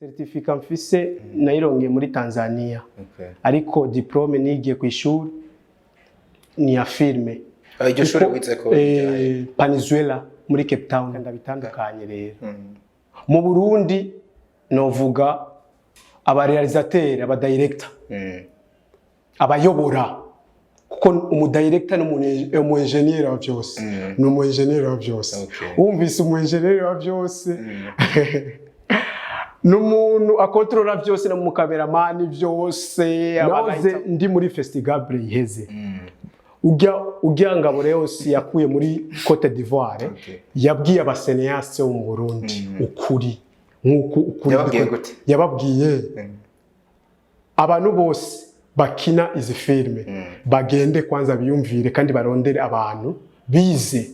Certificat mfise nayirongiye muri Tanzania. Ariko diplome nigiye ku ishuri ni ya filme. Iryo shuri wize ko Venezuela muri Cape Town ndabitandukanye rero. Mu Burundi novuga aba realisateur, aba director. Abayobora kuko umudirector n'umu engineer wa byose. N'umu engineer wa byose. Umvise umu engineer wa byose. Numuntu akontrola byose na mu cameraman byose abaze ndi muri festival iheze. Ujya ngabo rero si yakuye muri Cote d'Ivoire yabwiye abaseneaste mu Burundi ukuri nkuko ukuri yababwiye abantu bose bakina izi filme bagende kwanza biyumvire kandi barondere abantu bize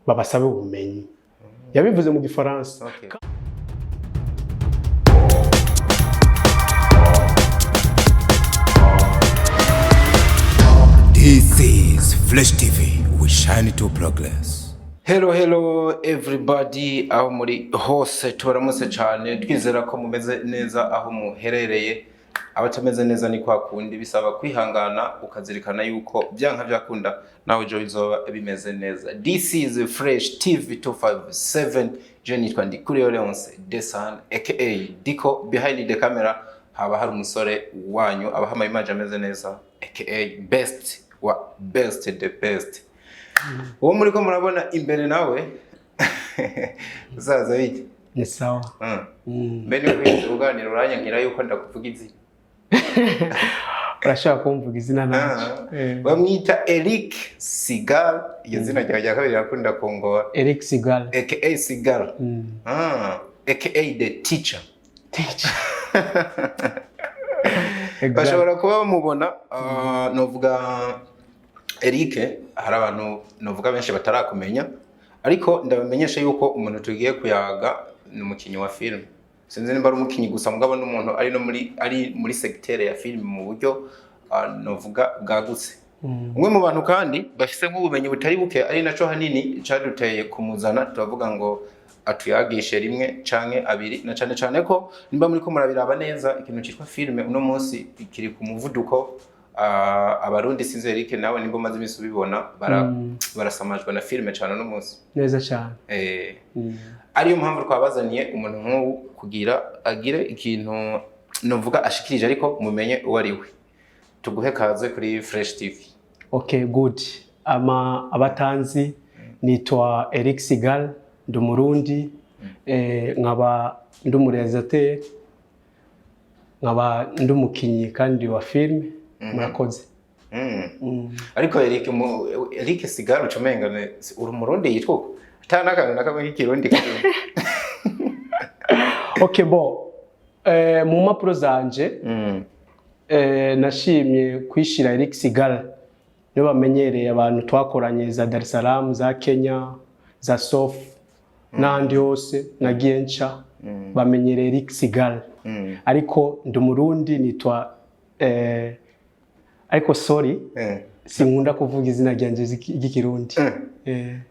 babasabe ubumenyi yabivuze mu Gifaransa. This is Flash TV. We shine to progress. Hello everybody, aho muri hose tubaramutse cyane twizera ko mumeze neza aho muherereye. Abatameze neza ni kwa kundi bisaba kwihangana ukazirikana yuko byanka byakunda nawe jo izoba bimeze neza. This is Fresh TV 257. Je nitwa Ndikuri Leonce Desan aka Diko. Behind the camera haba hari umusore wanyu abahama image ameze neza aka best the best. Uwo muri ko murabona imbere nawe uzaza biki ni sawa. Mbere yo kuganira uranyankira yuko ndakuvuga izina. Urashaka kumvuga izina naje. Bamwita Eric Sigal, iyo zina rya kabiri yakunda kongoa. Eric Sigal aka Sigal. Aka the teacher. Bashobora kuba mubona novuga Eric hari abantu novuga benshi batarakumenya ariko ndabamenyesha yuko umuntu tugiye kuyaga ni umukinyi wa film. Sinzi nimba ari umukinyi gusa mugabo n'umuntu ari muri secteur ya film mu buryo novuga bwagutse. Umwe mu bantu kandi bafise nk'ubumenyi butari buke ari naco hanini caduteye kumuzana turavuga ngo atuyagishe rimwe canke abiri na cane ko nimba muri ko murabiraba neza ikintu cyitwa filme uno munsi kiri ku muvuduko. Abarundi sinze Eric nawe nimba maze imisi ubibona barasamajwe na filme cyane no munsi neza cyane. Ariyo mpamvu twabazaniye umuntu nk'ubu kugira agire ikintu novuga ashikirije ariko mumenye uwo ari we. Tuguhe kaze kuri Fresh TV. Okay, good. Abatanzi nitwa Eric Sigal, ndi Murundi, nkaba ndi umurealisateur, nkaba ndi umukinyi kandi wa filme. Murakoze. Ariko Eric Sigal ucumenga uri Murundi yitwa atanakantu nakamwe k'ikirundi kandi. Okay, mu mapuro zanje nashimye kwishira Eric Sigal niyo bamenyereye abantu twakoranye za Dar es Salaam, za Kenya, za Sof n'andi hose nagiye nca bamenyereye Eric Sigal. Ariko ndi Murundi nitwa ariko sorry sinkunda kuvuga izina ryanje ry'ikirundi.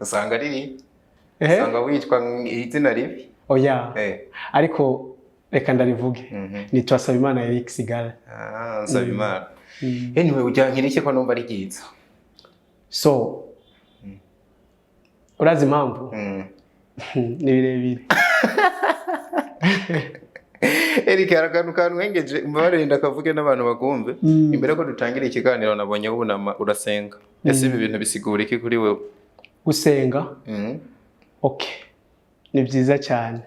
Usanga riri usanga witwa izina ribi. Oya ariko reka ndarivuge nitwa Sabimana Eric Sigal. Sabimana. Anyway ujyankira iki ko numva ari giza. So urazi impamvu ni birebire. Eric arakantu nwengeje mbabarenda kavuge n'abantu bakumve imbere ko dutangira ikiganiro nabonye ubunama urasenga. Ese ibi bintu bisigura iki kuri wewe? Gusenga okay ni byiza cyane.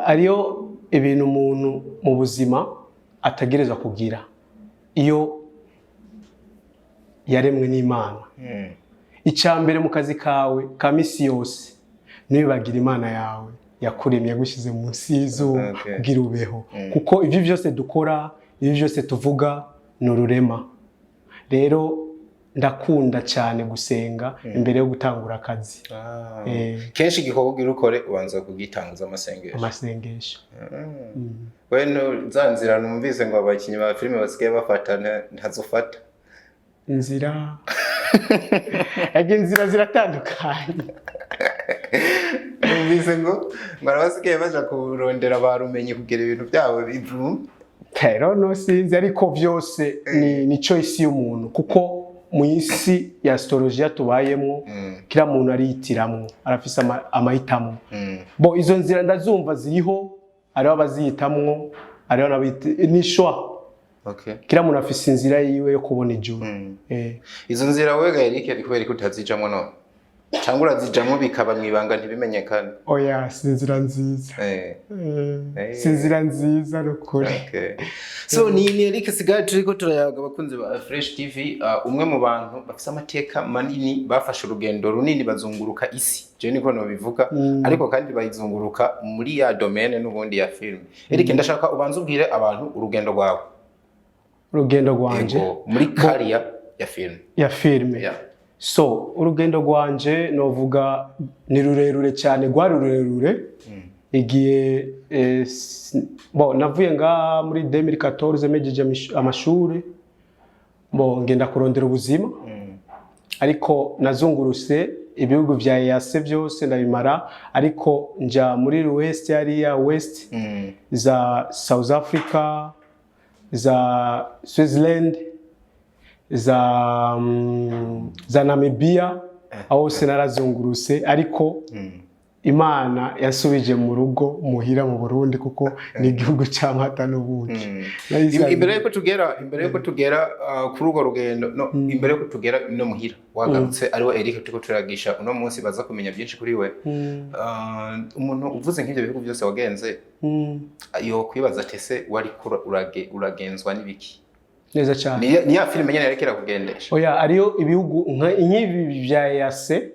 Ariyo ibintu umuntu mu buzima atagereza kugira iyo yaremwe n'Imana. Icambere mu kazi kawe ka misi yose nibagira Imana yawe yakuremye yagushize munsi y'izuba kugira ubeho. Kuko ivyo byose dukora, ivyo byose tuvuga n'ururema. Rero ndakunda cyane gusenga imbere yo gutangura akazi. Kenshi gikorwa ukore ubanza kugitanguza amasengesho. Weno zanzira numvise ngo abakinyi ba filime basigaye bafatana ntazofata inzira. Inzira ziratandukanye. numvise ngo barabasigaye baja kurondera barumenye kugira ibintu byabo bivu pero no sinzi ariko byose ni choice y'umuntu kuko mu isi ya astrologia tubayemo kira muntu aritiramwo arafise amahitamo bo izo nzira ndazumva ziriho ari abaziyitamwo ari nabiti ni shwa okay kira muntu afise inzira yiwe yo kubona ijuru izo nzira wega Eric ari kubera ko utazijamwo no cyangwa urazijamwo bikaba mwibanga ntibimenyekane oya sinzira nziza sinzira nziza rukuri okay so ni Eric sigaye turiko turayaga abakunzi ba Fresh TV umwe mu bantu bafise amateka manini bafashe urugendo runini bazunguruka isi je niko no bivuga ariko kandi bayizunguruka muri ya domaine n'ubundi ya film Eric ndashaka ubanze ubwire abantu urugendo rwawe urugendo rwanje muri career ya film yeah. So urugendo rwanje novuga ni rurerure cyane rwari rurerure igiye bo navuye nga muri 2014 mejeje amashuri bo ngenda kurondera ubuzima ariko nazunguruse ibihugu vya yase byose ndabimara ariko nja muri West area West za South Africa za Switzerland za Namibia aho sinarazunguruse ariko Imana yasubije mu rugo muhira mu Burundi kuko ni igihugu cy'amata n'ubuki imbere yuko tugera kuri urwo rugendo no imbere yuko tugera no muhira wagarutse ariwo Eric tuko turagisha uno munsi baza kumenya byinshi kuri we umuntu uvuze nk'ibyo bihugu byose wagenze yo kwibaza tese wari uragenzwa n'ibiki neza cyane ni ya filime nyene yarekera kugendesha oya ariyo ibihugu nk'ibi bya yase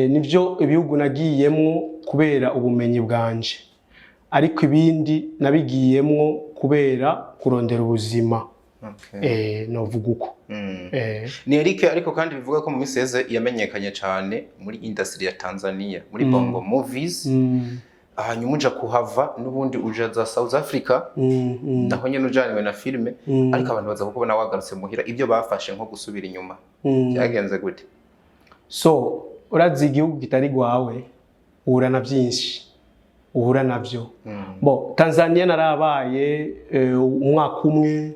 nivyo ibihugu nagiyemwo kubera ubumenyi bwanje ariko ibindi nabigiyemwo kubera kurondera ubuzima novuga uko ni Eric ariko kandi bivuga ko mu miseze yamenyekanye cyane muri industry ya Tanzania muri Bongo Movies hanyuma uja kuhava n'ubundi uja za South Africa ndaho nyene ujaniwe na filme ariko abantu baza kubona wagarutse muhira ibyo bafashe nko gusubira inyuma byagenze gute so urazi igihugu kitari gwawe uhura na byinshi uhura navyo bo Tanzania narabaye umwaka umwe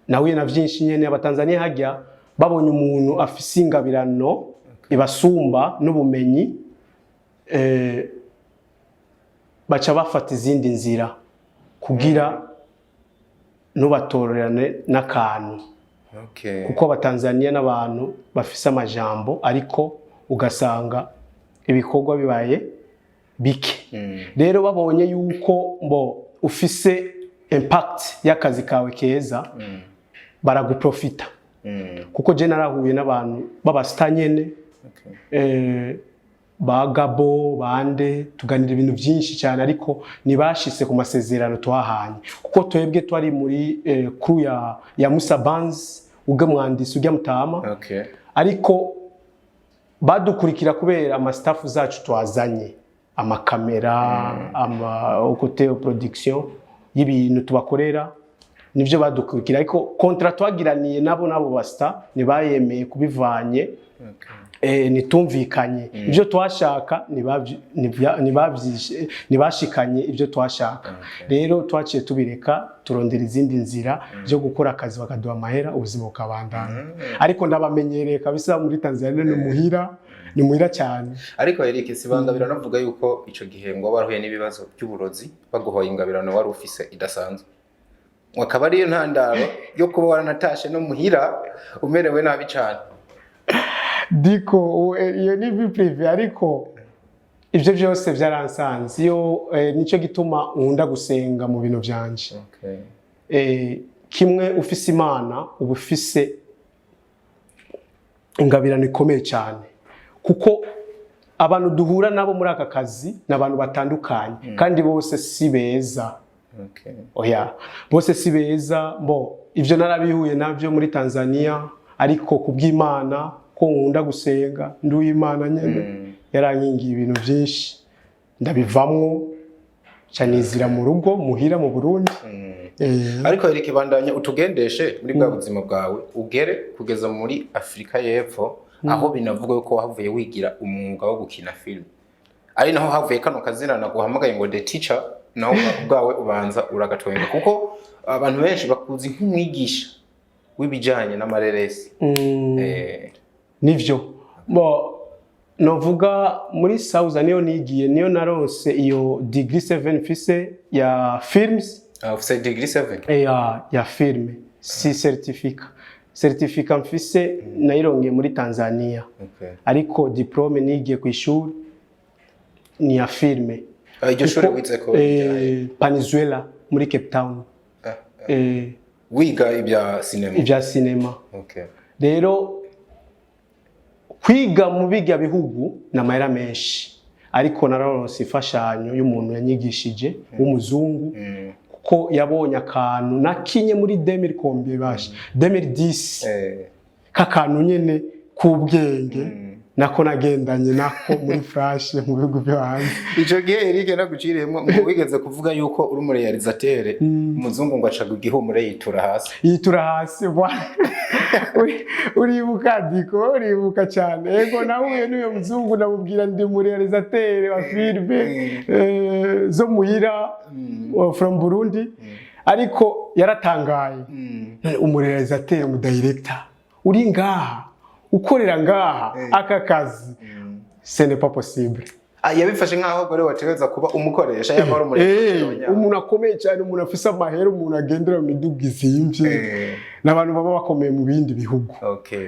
nawe na byinshi nyene abatanzania hajya babonye umuntu afise ingabirano ibasumba n'ubumenyi baca bafata izindi nzira kugira nubatorerane n'akantu kuko abatanzania n'abantu bafise amajambo ariko ugasanga ibikorwa bibaye bike rero babonye yuko mbo ufise impact y'akazi kawe keza baraguprofita kuko je narahuye n'abantu babastanyene bagabo bande tuganira ibintu byinshi cyane ariko nibashitse ku masezerano twahanye kuko twebwe twari muri crew ya Babanze ubwe mwandisi ujya mutama ariko badukurikira kubera ama staff zacu twazanye amakamera côté production y'ibintu tubakorera nivyo badukurikira ariko contrat twagiraniye nabo basta nibayemeye kubivanye nitumvikanye ibyo twashaka nibashikanye ibyo twashaka rero twaciye tubireka turondera izindi nzira byo gukora akazi bakaduha amahera ubuzima bukabandana ariko ndabamenyereye kabisa muri Tanzania ni muhira cyane ariko Eric sibangabira navuga yuko ico gihe ngo barahuye n'ibibazo by'uburozi baguhoye ingabirano wari ufise idasanzwe wakaba ari ntandaro yo kuba waranatashe no muhira umerewe nabi cyane diko iyo ni vie privé ariko ivyo byose byaransanze iyo nico gituma nkunda gusenga mu bintu byanje kimwe ufise Imana ubufise ingabirano ikomeye cyane kuko abantu duhura nabo muri aka kazi n'abantu batandukanye kandi bose si beza oya bose si beza bo ivyo narabihuye navyo muri Tanzania ariko kubw'Imana ko nkunda gusenga nduye Imana nyene yarankingiye ibintu byinshi ndabivamwo canizira mu rugo muhira mu Burundi ariko Eric bandanya utugendeshe muri bwa buzima bwawe ugere kugeza muri Afrika y'Epfo aho binavuga ko havuye wigira umwuga wo gukina film ari naho havuye kano kazina naguhamagaye ngo the teacher naho ubwawe ubanza uragatwenga kuko abantu benshi bakuzi nk'umwigisha w'ibijanye n'amareresi nivyo bo novuga muri South niyo nigiye niyo naronse iyo degree 7 fise ya films ufise degree 7 ya film si certificat mfise nayirongiye muri Tanzania ariko diplome nigiye ku ishuri ni ya filme iryo shuri wize ko Venezuela muri Cape Town wiga ibya sinema rero kwiga mu biga bihugu na mahera menshi ariko nararonse ifashanyo y'umuntu yanyigishije w'umuzungu kuko yabonye akantu nakinye muri 2010 kakantu nyene kubwenge nako nagendanye nako muri flash mu bihugu byo hanze ico gihe Eric naguciriyemo ngo wigeze kuvuga yuko uri mu realisateur umuzungu ngo acaga igihumure yitura hasi uribuka cyane yego nahuye n'uyo muzungu namubwira ndi mu realisateur wa filme zo muhira from Burundi ariko yaratangaye umurealisateur mu director uri ngaha ukorera ngaha aka kazi ce n'est pas possible yabifashe nkaho gore wategeza kuba umukoresha yamara umurealisateur umuntu akomeye cyane umuntu afise amahera umuntu agendera mu miduga izimvye n'abantu baba bakomeye mu bindi bihugu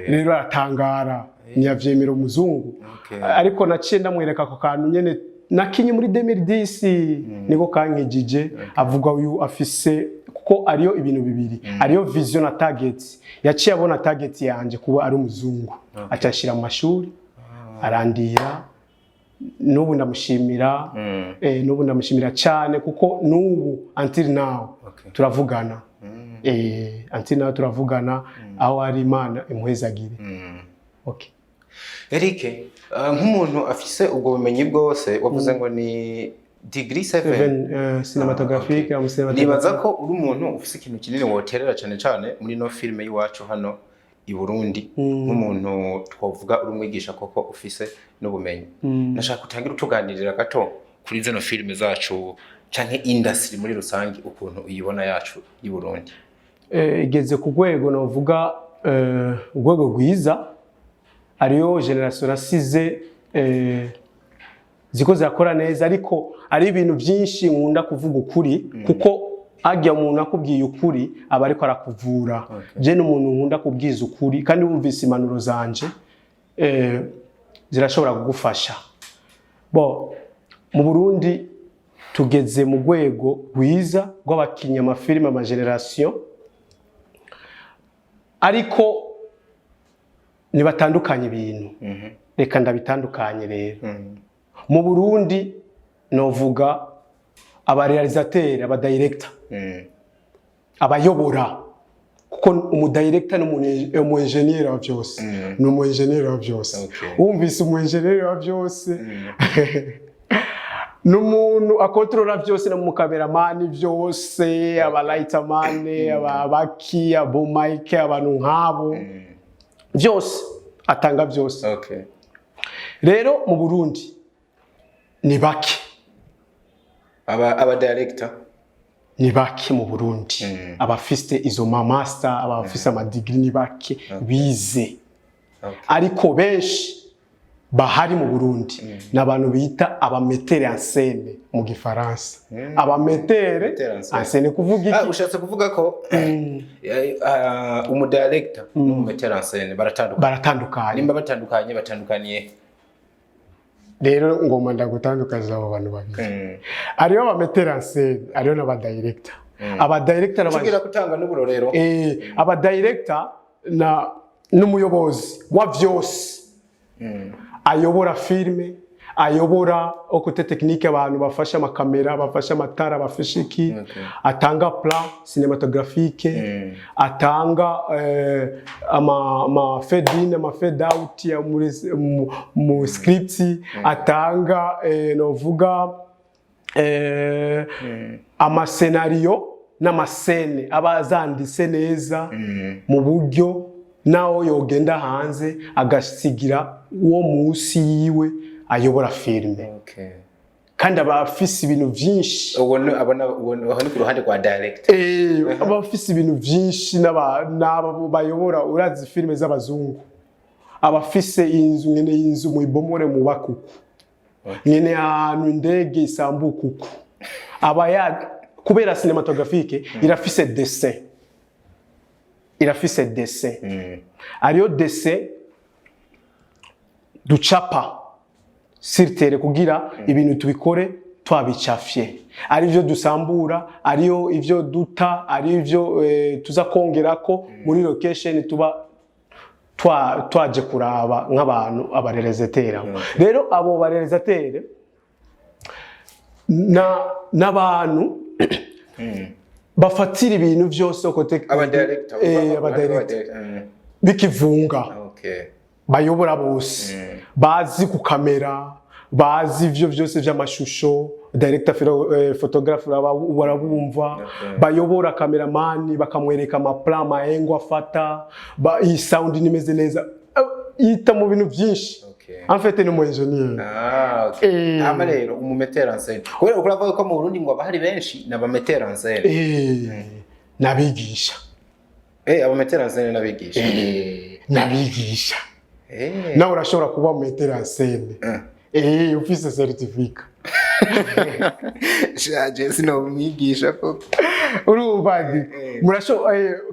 rero atangara ntiyavyemera umuzungu ariko naciye ndamwereka ako kantu nyene nakinye muri 2010 niko kankijije avuga uyu afise kuko ariyo ibintu bibiri ariyo vision na target yaciye abona target yanje kuba ari umuzungu acashira mu mashuri arandira nubu ndamushimira nubu ndamushimira cyane kuko nubu until now turavugana until now turavugana aho ari Imana imwezagire Eric nk'umuntu afise ubwo bumenyi bwose wavuze ngo ni degree 7 cinematographique nibaza ko uri umuntu ufise ikintu kinini woterera cyane muri no filme yiwacu hano i Burundi nk'umuntu twavuga uri umwigisha koko ufise n'ubumenyi nashaka kutangira utuganirira gato kuri zino filme zacu canke industry muri rusangi ukuntu uyibona yacu i Burundi igeze ku rwego novuga urwego rwiza ariyo generation rasize ziko zakora neza ariko ari ibintu byinshi nkunda kuvuga ukuri kuko ajya umuntu akubwiye ukuri aba ariko arakuvura je n'umuntu nkunda kubwiza ukuri kandi wumvise impanuro zanje zirashobora kugufasha bo mu Burundi tugeze mu rwego rwiza rw'abakinyi amafilime ama generation ariko nibatandukanye ibintu reka ndabitandukanye rero mu Burundi novuga aba realisateur aba director abayobora kuko umudirector n'umu engineer wa byose n'umu engineer wa byose umvise umu engineer wa byose n'umuntu akontrola byose no mu cameraman byose aba lighterman abaki abo mic abantu nkabo byose atanga byose rero mu Burundi ni baki aba director ni baki mu Burundi abafiste izo master abafise ama degree ni baki bize ariko benshi bahari mu Burundi n'abantu bita abametere en scène mu gifaransa abametere en scène kuvuga iki ushatse kuvuga ko umudirector n'umumetere en scène baratandukanye nimba batandukaniye rero ngoma ndagutandukaza abo bantu babiri ariyo abametere en scène ariyo n'aba director aba director n'abagira kutanga n'uburorero aba director na n'umuyobozi wa vyose ayobora filme ayobora okote technique abantu bafasha amakamera bafasha amatara bafasha iki atanga plan cinematographique atanga ama fade in ama fade out ya mu script atanga novuga ama scenario n'amascene abazanditse neza mu buryo naho yogenda hanze agasigira uwo musi yiwe ayobora filme. Okay. Kandi abafise ibintu vyinshi abona ku ruhande rwa director abafise ibintu vyinshi n'abo bayobora urazi filme z'abazungu abafise inzu nyene y'inzu mu ibomore mu bakuku nyene ahantu indege isambukuku kubera cinématographique irafise dessin ariyo dessin ducapa sirtere kugira ibintu tubikore twabicafye ari byo dusambura ariyo ivyo duta ari ivyo tuza kongerako muri location tuba twaje kuraba nk'abantu abarealisateur rero abo barealisateur n'abantu bafatira ibintu byose kote aba director bikivunga bayobora bose bazi ku kamera bazi ivyo byose vy'amashusho director photographer barabumva bayobora cameraman bakamwereka amaplan maengo afata iyi sound nimeze neza yita mu bintu byinshi en fait ni mu engineer ama rero umumetera en scène kubera ukuravuga ko mu Burundi ngo abahari benshi n'abametera en scène nabigisha abametera en scène nabigisha nawe urashobora kuba umumetera en scène ufise certificat shaje sino mwigisha koko urumva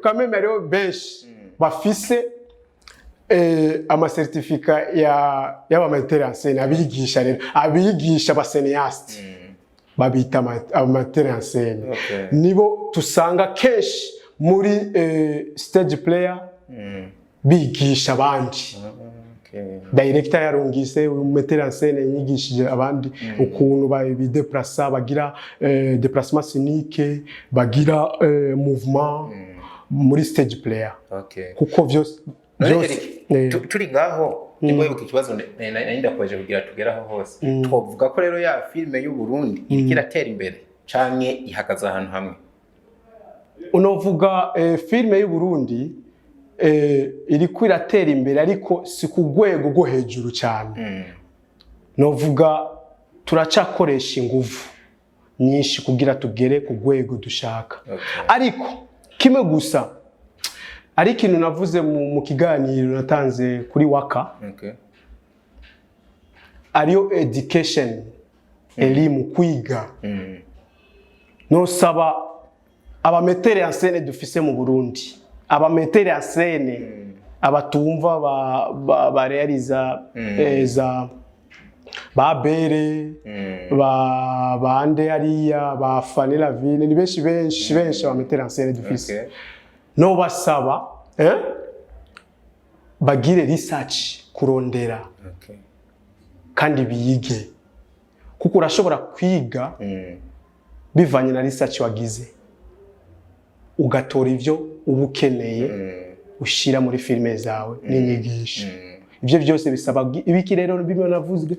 quand même rero benshi bafise ama certificat y'abametera en scène abigisha rero abigisha ba cinéaste babita amametera en scène nibo tusanga kesh muri stage player bigisha abandi director yarungise umumetera en scène yigishije abandi ukuntu bideplacer bagira déplacement scénique bagira mouvement muri stage player kuko vyose turi ngaho nibo ikibazo nenda kwaje kugira tugeraho hose twovuga ko rero ya filme y'u Burundi ikiratera imbere canke ihagaza ahantu hamwe unovuga filme y'u Burundi iri kwiratera imbere ariko si ku rwego rwo hejuru cyane novuga turacakoresha ingufu nyinshi kugira tugere ku rwego dushaka ariko kimwe gusa ari ikintu navuze mu kiganiro natanze kuri waka ariyo education elimu kwiga no saba abametera en scène dufise mu Burundi abametera en scène abatumva ba realiza za babere bande ariya ba fanela ville ni benshi abametera en scène dufise no basaba bagire research kurondera kandi biyige kuko urashobora kwiga bivanye na research wagize ugatora ivyo ubukeneye ushira muri filme zawe n'inyigisho ivyo byose bisaba ibiki rero bimwe navuzwe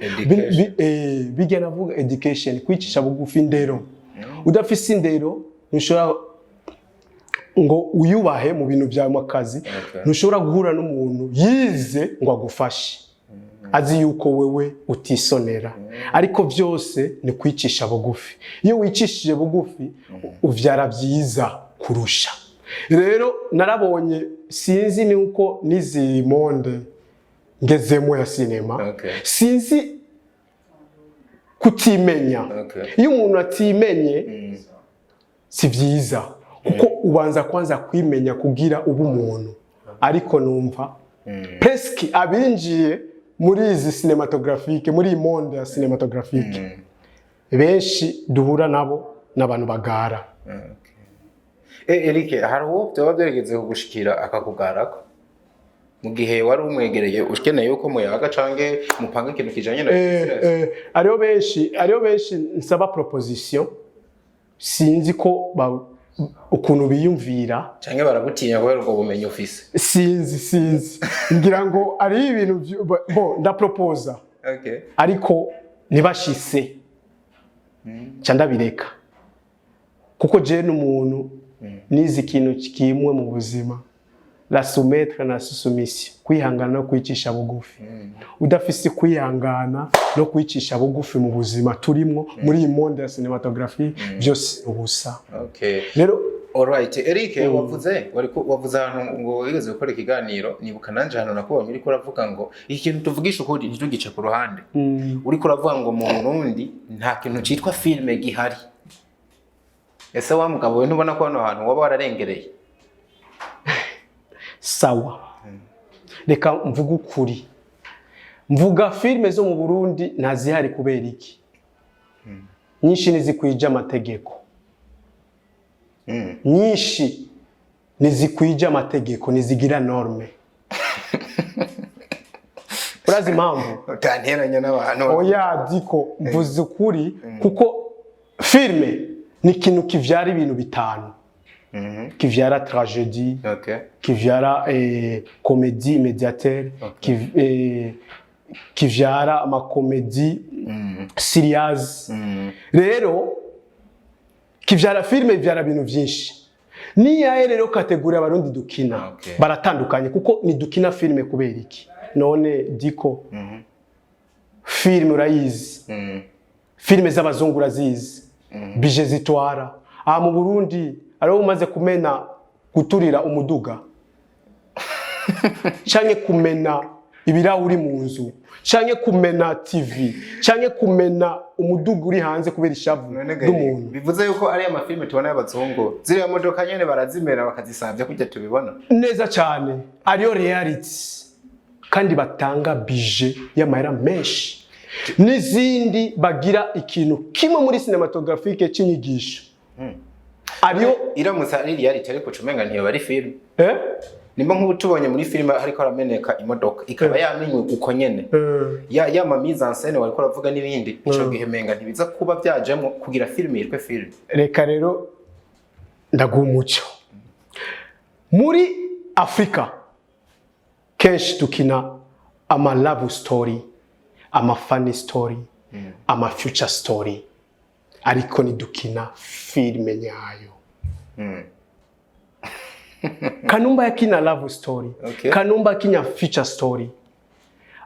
bijya navuga education kwicisha bugufi ndero udafise indero ntushobora ngo uyubahe mu bintu bya makazi ntushobora guhura n'umuntu yize ngo agufashe azi yuko wewe utisonera ariko byose ni kwicisha bugufi iyo wicishije bugufi uvyara byiza kurusha rero narabonye sinzi ni uko nizi monde ngezemo ya sinema sinzi kutimenya iyo umuntu atimenye si byiza kuko ubanza kwanza kwimenya kugira ubu umuntu ariko numva presque abinjiye muri izi cinématographique muri monde ya cinématographique benshi duhura nabo n'abantu bagara Eric hari uwo byo byeregeze kugushikira akakugarako mu gihe wari umwegereye ukeneye uko muyaga canke mupanga ikintu kijanye na ariyo benshi nsaba proposition sinzi ko ukuntu biyumvira canke baragutinya kubera ubwo bumenyi ufise sinzi ngira ngo ari ibintu nda propose ariko nibashise cyanda bireka kuko je n'umuntu nizi ikintu kimwe mu buzima la soumettre na soumission, kwihangana no kwicisha bugufi. Udafise kwihangana no kwicisha bugufi mu buzima turimwo muri iyi monde ya cinematography byose ubusa. Okay. Rero alright, Eric wavuze ahantu ngo wigeze gukora ikiganiro nibuka nanje hano nakubonye uriko uravuga ngo ikintu tuvugisha ukuri ntitugice ku ruhande. Uriko uravuga ngo mu Burundi nta kintu citwa filme gihari. Ese wa mugabo we ntubona ko hano hantu waba wararengereye? Sawa. Reka mvuga ukuri. Mvuga filme zo mu Burundi ntazihari kubera iki? Nyinshi nizikwije amategeko. Nyinshi nizikwije amategeko, nizigira norme. Urazi impamvu? Utanteranya n'abantu. Oya diko mvuze ukuri kuko filme ni ikintu kivyara ibintu bitanu. Kivyara tragédie, kivyara comédie immédiataire, kivyara ama comédie sérieuses. Rero kivyara filme ivyara ibintu vyinshi. Niyaye rero kategori abarundi dukina baratandukanye kuko ni dukina filme kubera iki? None diko filme urayizi. Filme z'abazungu urazizi. Bije zitwara. Mu Burundi ariho umaze kumena guturira umuduga canke kumena ibirahuri mu nzu canke kumena TV canke kumena umuduga uri hanze kubera ishavu d'umuntu. Bivuze yuko ari amafilme tubona y'abazungu ziriya modoka nyene barazimera bakazisavya kujya tubibona neza cyane ariyo reality kandi batanga bije y'amahera menshi n'izindi bagira ikintu kimwe muri cinematographique c'inyigisho. Ariyo iramutse ari reality ariko cumenga ntiyo bari film. Nimba nk'ubutubonye muri film hariko arameneka imodoka ikaba yamenywe uko nyene. Ya ma mise en scène wariko ravuga nibindi ico gihemenga ntibiza kuba byajemo kugira film yitwe film. Reka rero ndagumuco. Muri Afrika kenshi tukina ama love story, ama funny story, ama future story. Ariko ni dukina filme nyayo. Kanumba yakina love story, Kanumba kinya future story.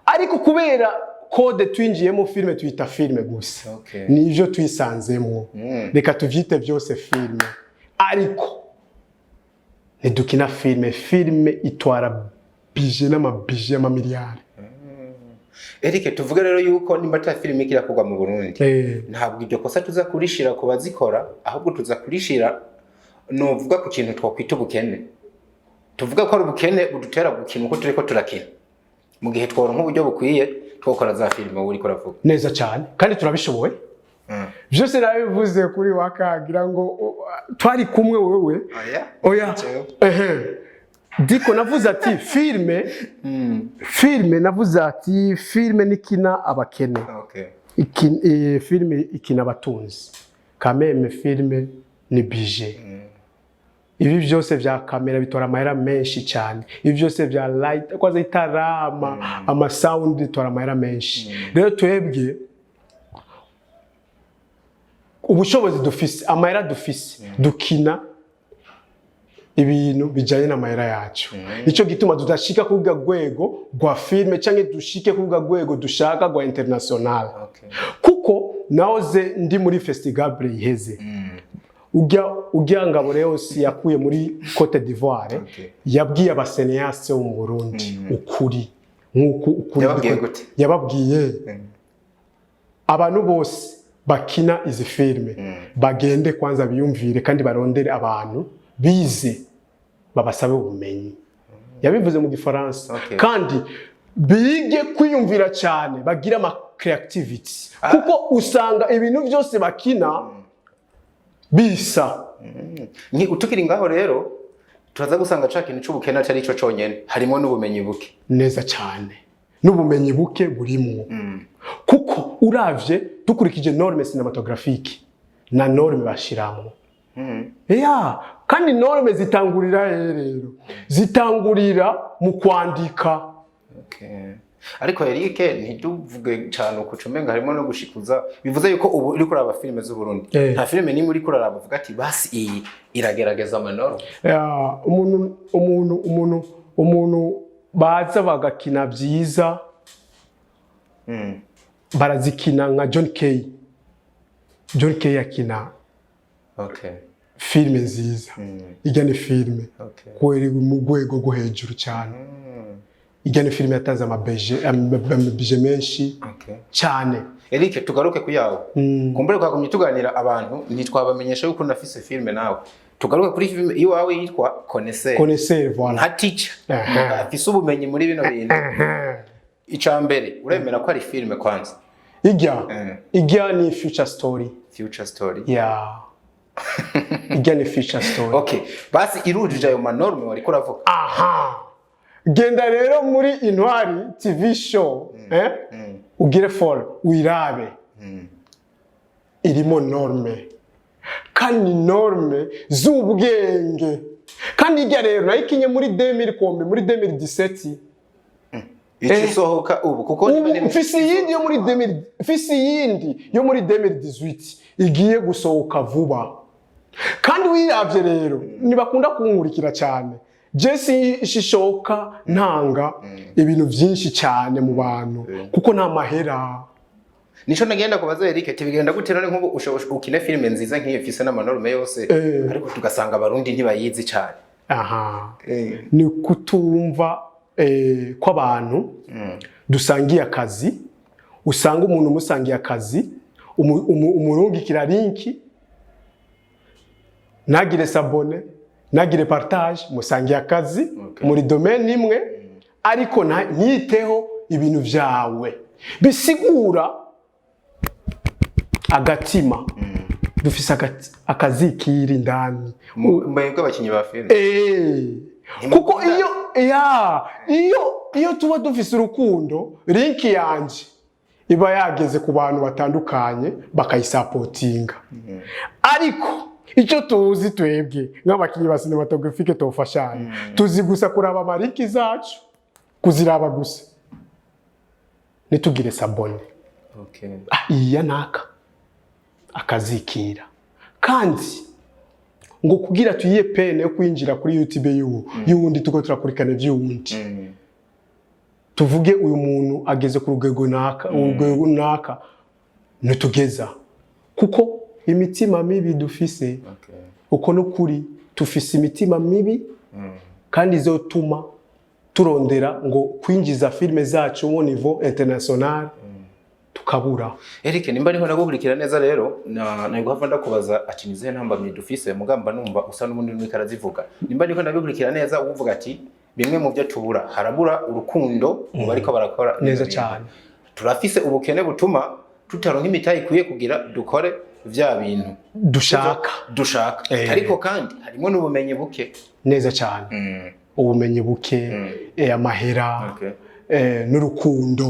Ariko kubera code twinjiyemo filme tuyita filme gusa. Nivyo twisanzemo. Reka tuvyite byose filme. Ariko ni dukina filme itwara bije n'amabije y'amamiliyari. Eric tuvuga rero yuko nimba ta filime kirakorwa mu Burundi ntabwo iryo kosa tuza kurishira ku bazikora ahubwo tuza kurishira no vuga ku kintu twakwita ubukene. Tuvuga ko ari ubukene budutera gukina uko turiko turakina mu gihe tworo nk'uburyo bukwiye twokora za filime uri koravuga neza cyane kandi turabishoboye. Byose nabivuze kuri wakagira ngo twari kumwe wewe. Oya diko navuze ati filme navuze ati filme nikina abakene. Filme ikina abatunzi. Kameme filme ni bije. Ibi byose vya kamera bitora amahera menshi cyane. Ibi byose vya light kwaza itarama ama sound bitora amahera menshi. Rero twebwe ubushobozi dufise amahera dufise dukina ibintu bijanye n'amahera yacu. Ico gituma tudashika kuvuga gwego gwa filme canke dushike kuvuga gwego dushaka gwa international. Kuko naoze ndi muri festival iheze. Ujya ngabo rero si yakuye muri Cote d'Ivoire yabwiye abaseneaste mu Burundi ukuri nkuko ukuri yababwiye abantu bose bakina izi filme bagende kwanza biyumvire kandi barondere abantu bize babasabe ubumenyi. Yabivuze mu Gifaransa kandi bige kwiyumvira cyane bagira ama creativity kuko usanga ibintu byose bakina bisa. Ni utukiri ngaho rero turaza gusanga ca kintu c'ubukene atari ico conyene harimo n'ubumenyi buke. Neza cyane n'ubumenyi buke burimwo kuko uravye dukurikije norme cinematographique na norme bashiramo. Kandi norme zitangurira rero zitangurira mu kwandika. ariko Eric ntiduvuge cyane ukucumenga harimo no gushikuza bivuze yuko ubu uri kuraba filime z'u Burundi nta filime nimwe uri kuraba uvuga ati basi iyi iragerageza amanoro umuntu baza bagakina byiza barazikina nka John K akina filime nziza ijya ni filime kweri mu rwego rwo hejuru cyane ijya ni filime yatanze amabeje menshi cyane Eric tugaruke ku yawe kumbure kwagumye tuganira abantu ntitwabamenyesha yuko nafise filime nawe tugaruke kuri filime iwawe yitwa Connaisseur voilà nka teacher afise ubumenyi muri bino bintu icambere uremera ko ari filime kwanza ijya ni future story yeah ijya ni future story okay basi irujije ayo manorme wari kuravuga genda rero muri Intwari TV show ugire follow wirabe irimo norme kandi norme z'ubwenge kandi ijya rero nayikinye muri 2017 ikisohoka ubu kuko mfisi yindi yo muri 2018 igiye gusohoka vuba kandi wiravye rero nibakunda kunkurikira cyane Jesse shishoka ntanga ibintu byinshi cyane mu bantu kuko nta mahera nico nagenda kubaza Eric tibigenda gutera nkubu ukine filime nziza nk'iyo fise n'amanorme yose ariko tugasanga abarundi ntibayizi cyane ni kutumva kw'abantu dusangiye akazi usanga umuntu musangiye akazi umurungikira linki nagire s'abone nagire partage musangiye akazi muri domaine imwe ariko ntiteho ibintu vyawe bisigura agatima dufise akazi kiri ndani mbaye ko abakinyi ba filime kuko iyo tuba dufise urukundo linki yanje iba yageze ku bantu batandukanye bakayisapotinga ariko icyo tuzi twebwe nk'abakinyi ba cinematographique tofashanya tuzi gusa kuraba amariki zacu kuziraba gusa nitugire s'abone iya naka akazikira kandi ngo kugira tuyiye pene yo kwinjira kuri YouTube y'uwundi tuko turakurikana by'uwundi tuvuge uyu muntu ageze ku rugego naka nitugeza kuko imitima mibi dufise uko nukuri tufise imitima mibi kandi izotuma turondera ngo kwinjiza filme zacu mu niveau international tukabura Eric nimba niho nagukurikira neza rero nayiguhava ndakubaza ati nize ntambamye dufise mugamba numva usa n'ubundi n'ikara zivuga nimba niho nagukurikira neza uvuga ati bimwe mu byo tubura harabura urukundo mu bariko barakora neza cyane turafise ubukene butuma tutaronka imitayi kuye kugira dukore vya bintu dushaka ariko kandi harimo n'ubumenyi buke neza cyane ubumenyi buke amahera n'urukundo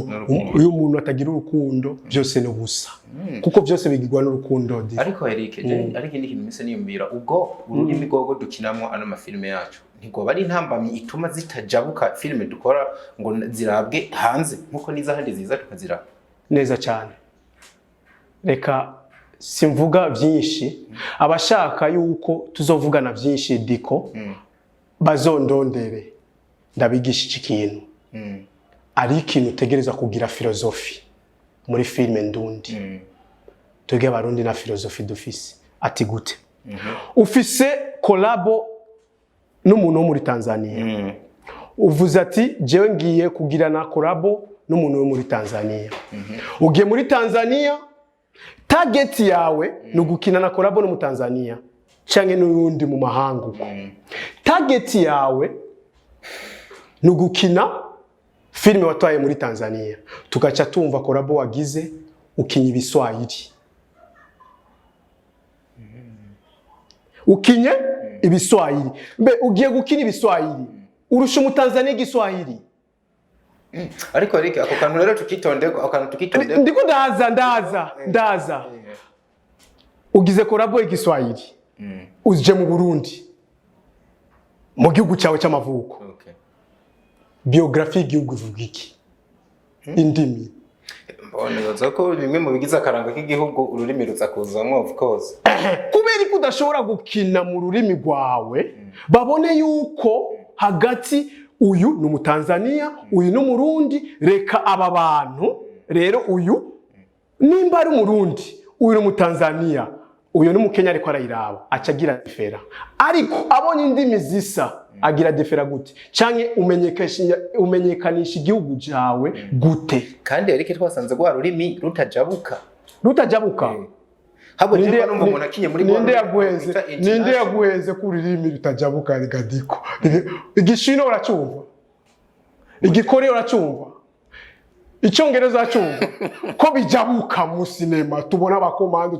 uyu umuntu atagira urukundo byose no busa kuko byose bigirwa n'urukundo ariko Eric ariko indi kintu mise niyumvira ubwo ururimi gogo dukinamo ano mafilme yacu ntigo bari intambamye ituma zitajabuka filme dukora ngo zirabwe hanze nkuko niza handi ziza tukazira neza cyane reka simvuga byinshi abashaka yuko tuzovugana byinshi diko bazondondere ndabigisha iki kintu ari ikintu utegereza kugira filozofi muri filme ndundi twebwe abarundi na filozofi dufise ati gute ufise kolabo n'umuntu wo muri Tanzania uvuze ati jewe ngiye kugira na kolabo n'umuntu wo muri Tanzania ugiye muri Tanzania target yawe no gukina na kolabo no mu Tanzania canke n'undi mu mahanga uko target yawe no gukina filme watwaye muri Tanzania tugaca tumva kolabo wagize ukinye ibiswahili ukinye ibiswahili mbe ugiye gukina ibiswahili urusha umutanzania igiswahili ariko Eric ako kantu rero tukitonde ndiko ndaza ugize kolabo igiswahili uje mu Burundi mu gihugu cyawe cy'amavuko biographie y'igihugu ivuga iki indimi. Mbona ko bimwe mu bigize akaranga k'igihugu ururimi ruza kuzamwo of course. Kubera ko udashobora gukina mu rurimi rwawe babone yuko hagati uyu ni umutanzania uyu ni umurundi reka aba bantu rero uyu nimba ari umurundi uyu ni umutanzania uyu ni umukenya ariko arayiraba acagira defera ariko abonye indimi zisa agira defera gute canke umenyekanisha igihugu jawe gute kandi ariko twasanze gwa rurimi rutajabuka habo ninde numva umuntu akinye muri ninde yaguheze ku rurimi rutajabuka rigadiko igishino uracumva igikore uracumva icyongereza uracumva ko bijabuka mu sinema tubona abakomando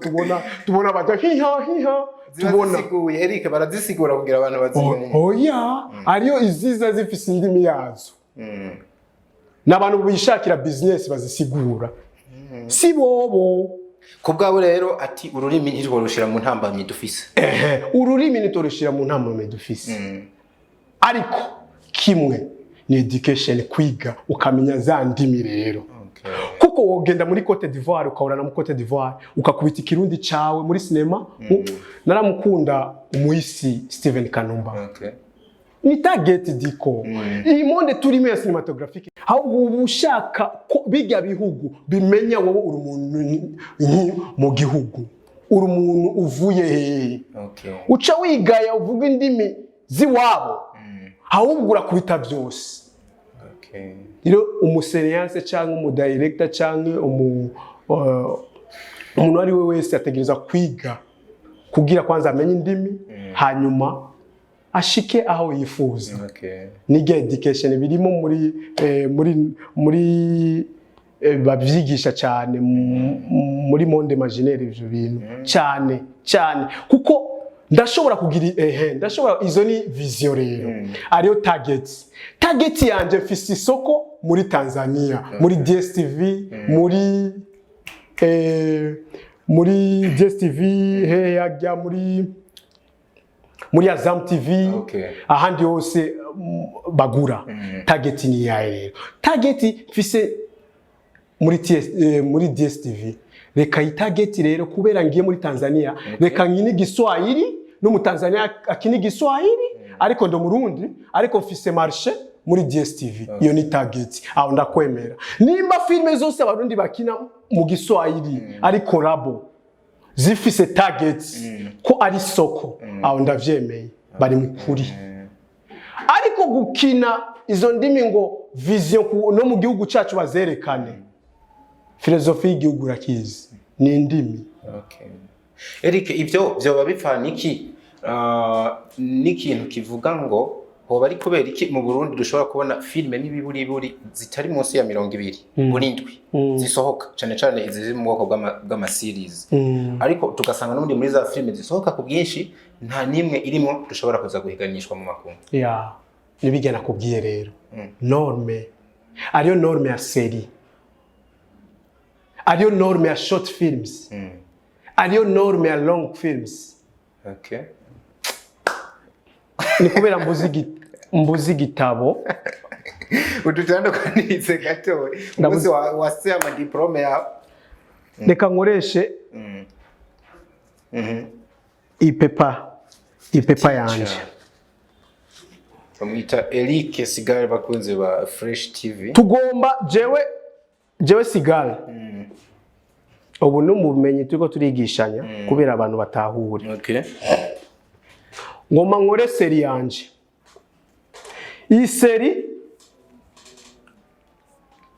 tubona abada hiha tubona ziguye Eric barazisigura kugira abantu bazibone oya ariyo iziza zifise indimi yazo n'abantu bishakira business bazisigura si bobo kubwabo rero ati ururimi ntirworushira mu ntambamye dufise ururimi nitorushira mu ntambamye dufise ariko kimwe ni education kwiga ukamenya za ndimi rero kuko wogenda muri Cote d'Ivoire ukahorana mu Cote d'Ivoire ukakubita ikirundi cawe muri cinema naramukunda umuhisi Steven Kanumba ni target diko iyi monde turimo ya cinematographique ahubwo ubushaka ko bijya bihugu bimenya wowe uri umuntu mu gihugu uri umuntu uvuye uca wigaya uvuga indimi ziwabo ahubwo urakubita byose rero umusereyanse cyangwa umudirector cyangwa umuntu ari we wese ategereza kwiga kugira kwanza amenye indimi hanyuma ashike aho yifuza nige education birimo muri babyigisha cyane muri monde imaginaire ivyo bintu cyane kuko ndashobora kugira ndashobora izo ni vision rero ariyo target yanje mfise isoko muri Tanzania muri DSTV muri DSTV yajya muri Azam TV ahandi hose bagura target ni yayo rero target mfise muri DSTV reka target rero kubera ngiye muri Tanzania reka nkini Giswahili no mu Tanzania akini Giswahili ariko ndo murundi ariko mfise marché muri DSTV iyo ni target aho ndakwemera nimba filme zose abarundi bakina mu Giswahili ariko rabo zifise targets ko ari soko aho ndavyemeye bari mukuri ariko gukina izo ndimi ngo vision no mu gihugu cyacu bazerekane filosofi y'igihugu rakizi ni indimi Eric ibyo babipfana iki n'ikintu kivuga ngo hoba ari kubera iki mu Burundi dushobora kubona filme n'ibiburi zitari munsi ya 200 burindwi zisohoka cyane izi mu bwoko bw'ama series ariko tugasanga n'undi muri za filme zisohoka ku bwinshi nta nimwe irimo dushobora kuza guhiganishwa mu makungu nibigena kubwiye rero norme ariyo norme ya série ariyo norme ya short films ariyo norme ya long films ni kubera mbuzi gitabo udutandukanize gato umuzi wase ama diplome ya reka nkoreshe ipepa yanje bamwita Eric Sigare bakunze ba Fresh TV tugomba jewe Sigare ubu n'umumenyi turiko turigishanya kubera abantu batahura ngoma nkore seri yanje iyi seri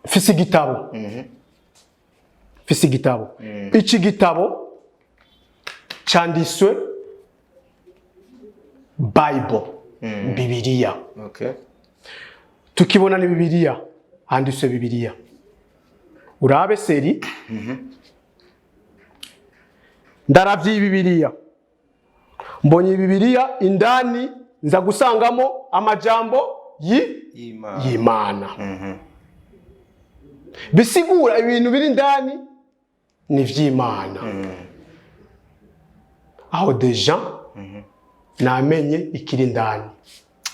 fisi igitabo iki gitabo cyanditswe Bible Bibiliya tukibona ni Bibiliya handitswe Bibiliya urabe seri ndaravye Bibiliya mbonye Bibiliya indani nza gusangamo amajambo y'Imana bisigura ibintu biri indani ni vy'Imana aho deja namenye ikiri indani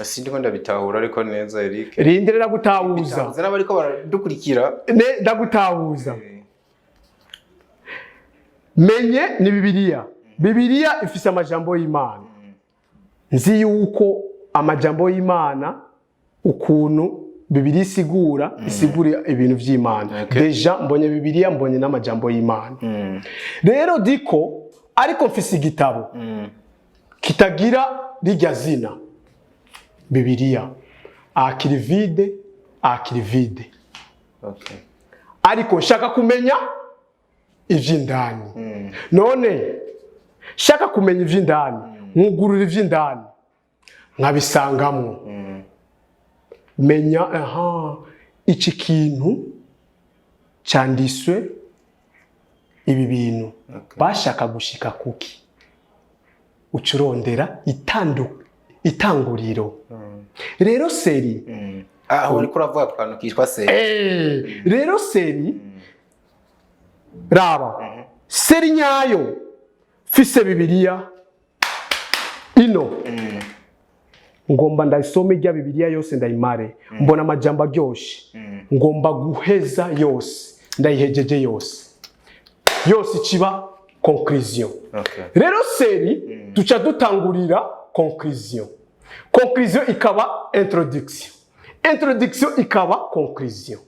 Sindiko ndabitahura ariko neza Eric. Rindira gutahuza. Zana bariko baradukurikira. Ndagutahuza. Menye ni Bibiliya. Bibiliya ifise amajambo y'Imana. Nzi yuko amajambo y'Imana ukuntu Bibiliya isigura ibintu vy'Imana. Deja mbonye Bibiliya mbonye n'amajambo y'Imana. Rero diko ariko mfise igitabo kitagira rijya zina Bibiliya akiri vide. Okay. Ariko nshaka kumenya ivy'indani. None shaka kumenya ivy'indani, nkugurura ivy'indani nkabisangamwo. Menya iki kintu cyandiswe ibi bintu bashaka gushika kuki, ucurondera itanguriro. Rero seri uriko uravuga ku kantu kitwa seri. Rero seri raba seri nyayo fise Bibiliya ino ngomba ndayisome rya Bibiliya yose ndayimare, mbona amajambo aryoshe, ngomba guheza yose, ndayihejeje yose ikiba conclusion. Rero seri tuca dutangurira conclusion ikaba introduction ikaba conclusion.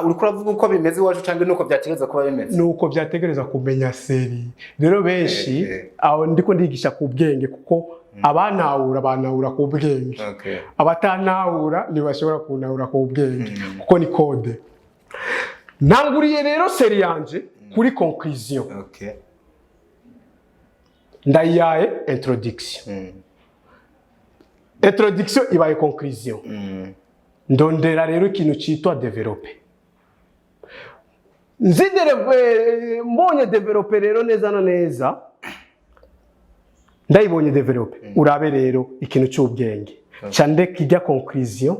Uriko uravuga uko bimeze iwacu cyangwa nuko byategereza kuba bimeze? Nuko byategereza kumenya seri. Rero benshi aho ndiko ndigisha ku bwenge, kuko abanahura ku bwenge, abatanahura ntibashobora kunahura ku bwenge, kuko ni code. Ntanguriye rero seri yanje kuri conclusion. Ndayaye introduction. Introduction ibaye conclusion. Ndondera rero ikintu citwa developer. Mbonye developer rero neza na neza, ndayibonye developer. Urabe rero ikintu cy'ubwenge. Candeka ijya conclusion,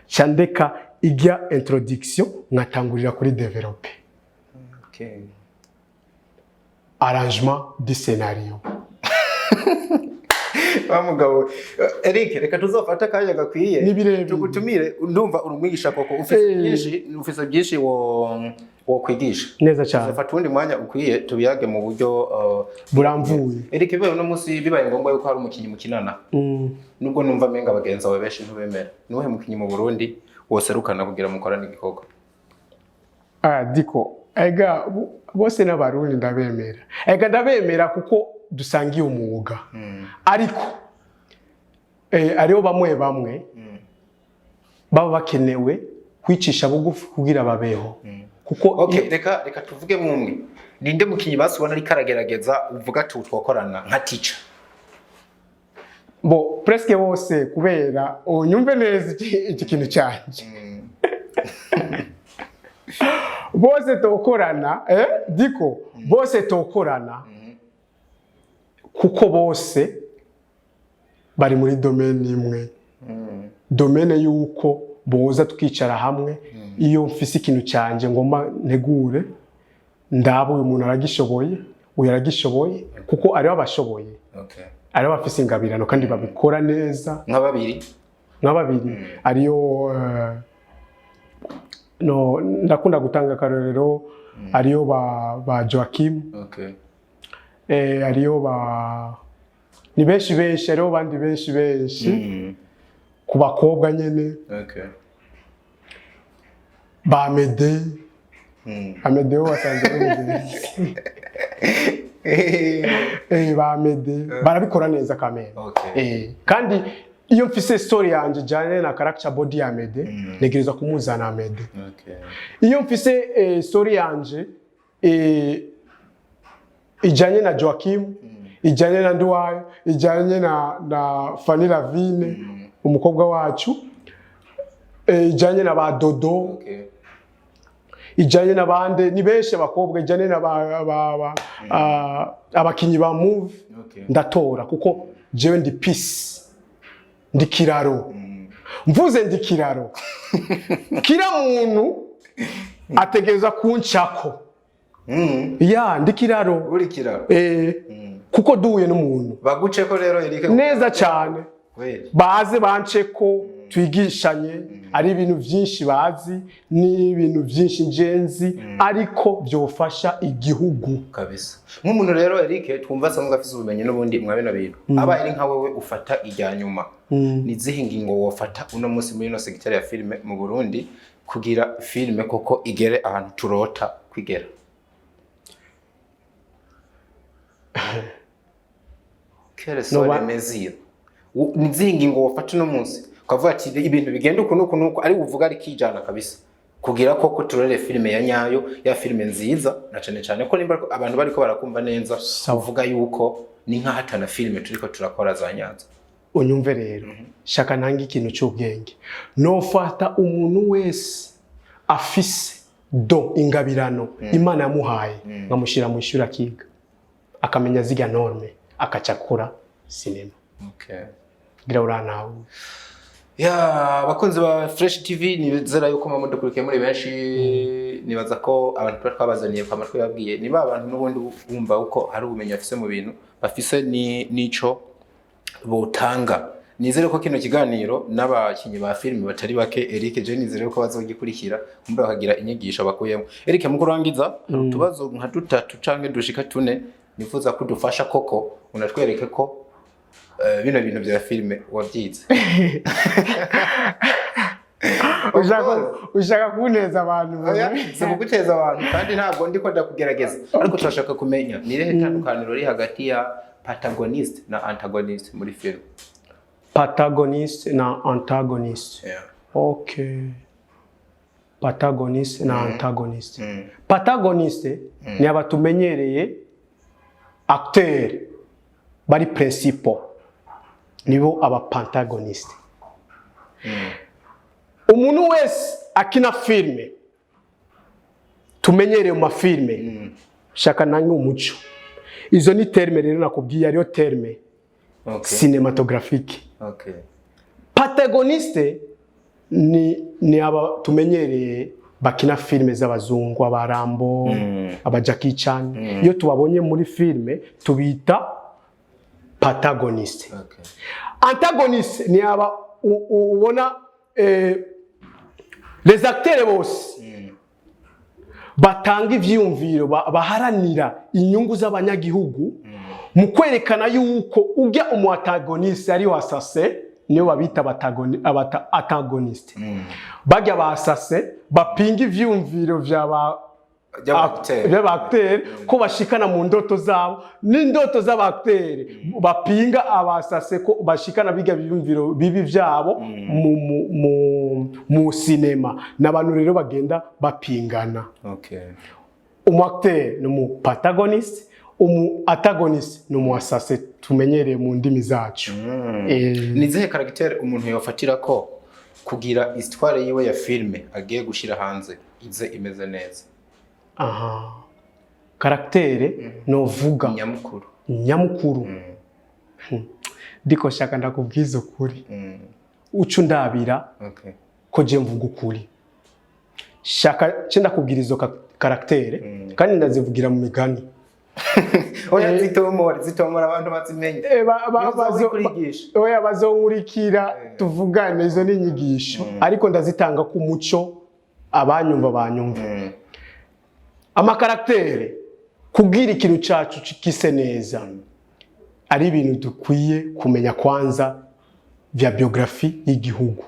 candeka ijya introduction, ngatangurira kuri developer. Arrangement du scénario. Mugabo Eric, reka tuzofata kanya gakwiye tugutumire. Ndumva urumwigisha koko, ufise byinshi wo kwigisha neza cyane. Uzafata undi mwanya ukwiye tubiyage mu buryo buramvuye. Eric, bibaye no munsi bibaye ngombwa yuko hari umukinyi mukinana, nubwo numva menga abagenza bawe benshi ntubemera, nuhe mukinyi mu Burundi wose rukana kugira mukorane igikorwa? Diko ega bose n'abarundi ndabemera. Ndabemera kuko dusangiye umwuga. Ariko ariyo bamwe baba bakenewe kwicisha bugufi kugira babeho. Kuko reka tuvuge mwumwe, ninde mukinyi basubona ari karagerageza uvuga ati twokorana nka teacher? Presque bose, kubera unyumve neza iki kintu cyanje. Bose tokorana, diko bose tokorana, kuko bose bari muri domaine imwe. Domaine yuko boza tukicara hamwe, iyo mfise ikintu cyanje ngoma ntegure, ndabo uyu muntu aragishoboye, uyu aragishoboye, kuko ari abashoboye. Ari bafise ingabirano kandi babikora neza. Nk'ababiri ariyo ndakunda gutanga karorero, ariyo ba Joachim. Ariyo ni benshi ariyo bandi benshi ku bakobwa nyene. Ba Mede Amedeo wasanze ba Mede barabikora neza kamera. Kandi iyo mfise story yanje jane na character body ya Mede, negereza kumuzana Mede. Iyo mfise story yanje ijanye na Joachim, ijanye na Nduwayo, ijanye na Fanny Lavine, umukobwa wacu, ijanye na ba Dodo, ijanye na bande ni benshi abakobwa, ijanye na abakinyi ba move. Ndatora kuko jewe ndi peace, ndi kiraro. Mvuze ndi kiraro, kira muntu ategereza kunchako. Ndi kiraro. Uri kiraro? Kuko duhuye n'umuntu baguceko rero Eric neza cyane. baze bance ko twigishanye ari ibintu byinshi bazi ni ibintu byinshi ngenzi ariko byofasha igihugu kabisa. Nk'umuntu rero Eric twumva asanzwe afite ubumenyi n'ubundi mwa bino bintu aba ari nka wewe ufata ijya nyuma ni zihe ngingo wofata uno munsi muri no secteur ya filme mu Burundi kugira filme koko igere ahantu turota kwigera? Quelles sont les mesures? Ni zihe ngingo wofata uno munsi ukavuga ati ibintu bigenda ukuntu ari uvuga ari kijana kabisa kugira koko turore filme ya nyayo ya filme nziza na cyane ko nimba abantu bariko barakumva neza uvuga yuko ni nka hatana filme turiko turakora za nyanza. Unyumve rero shaka nangi ikintu cy'ubwenge nofata umuntu wese afise ingabirano Imana yamuhaye ngamushira mu ishuri akiga akamenya ziga norme akacakura sinema. Gira uranawe ya bakunzi ba Fresh TV nizera yuko mamudukurikiye muri benshi nibaza ko abantu twabazaniye kwa matwe yabwiye niba abantu n'ubundi bumva uko hari ubumenyi afise mu bintu bafise nico botanga. Nizere ko kino kiganiro n'abakinyi ba filime batari bake Eric je nizere ko bazogikurikira kumbe bakagira inyigisho bakuyemo. Eric mu kurangiza tubazo nka dutatu canke dushika tune nifuza kudufasha koko unatwereke ko bino bintu bya filime wabyize. ushaka kuneza abantu se kuguteza abantu kandi ntabwo ndiko ndakugerageza ariko turashaka kumenya ni rehe tandukaniro ri hagati ya protagonist na antagonist muri film. Protagonist na antagonist. Okay. Protagonist na antagonist. Protagonist ni abatumenyereye acteur bari principal nibo aba protagonist. Umuntu wese akina filme tumenyereye mu filme shaka nange umuco izo ni terme rero nakubwiye ariyo terme cinematographique. Protagoniste ni aba tumenyereye bakina filme z'abazungu abarambo aba Jackie Chan iyo tubabonye muri filme tubita protagoniste. Antagoniste ni aba ubona les acteurs bose batanga ivyumviro baharanira inyungu z'abanyagihugu mu kwerekana yuko ujya umuantagoniste ari wasase niyo babita antagoniste bajya basase bapinga ivyumviro by'abacteur ko bashikana mu ndoto zabo n'indoto z'abacteur bapinga abasase ko bashikana biga ivyumviro bibi vyabo mu cinema n'abantu rero bagenda bapingana. Umuacteur ni mu protagoniste antagoniste ni mu asase tumenyereye mu ndimi zacu. Nizihe character umuntu yofatira ko kugira histoire yiwe ya filme agiye gushira hanze ize imeze neza? Karaktere no vuga nyamukuru. Diko shaka ndakubwiza ukuri ucu ndabira ko je mvuga ukuri shaka cyenda kubwira izo karaktere kandi ndazivugira mu migani. Oya zitomora abantu bazimenye oya bazonkurikira tuvugane izo ni inyigisho ariko ndazitanga ku muco abanyumva banyumva. Amakaraktere kugira ikintu cyacu kise neza ari ibintu dukwiye kumenya kwanza vya biografi y'igihugu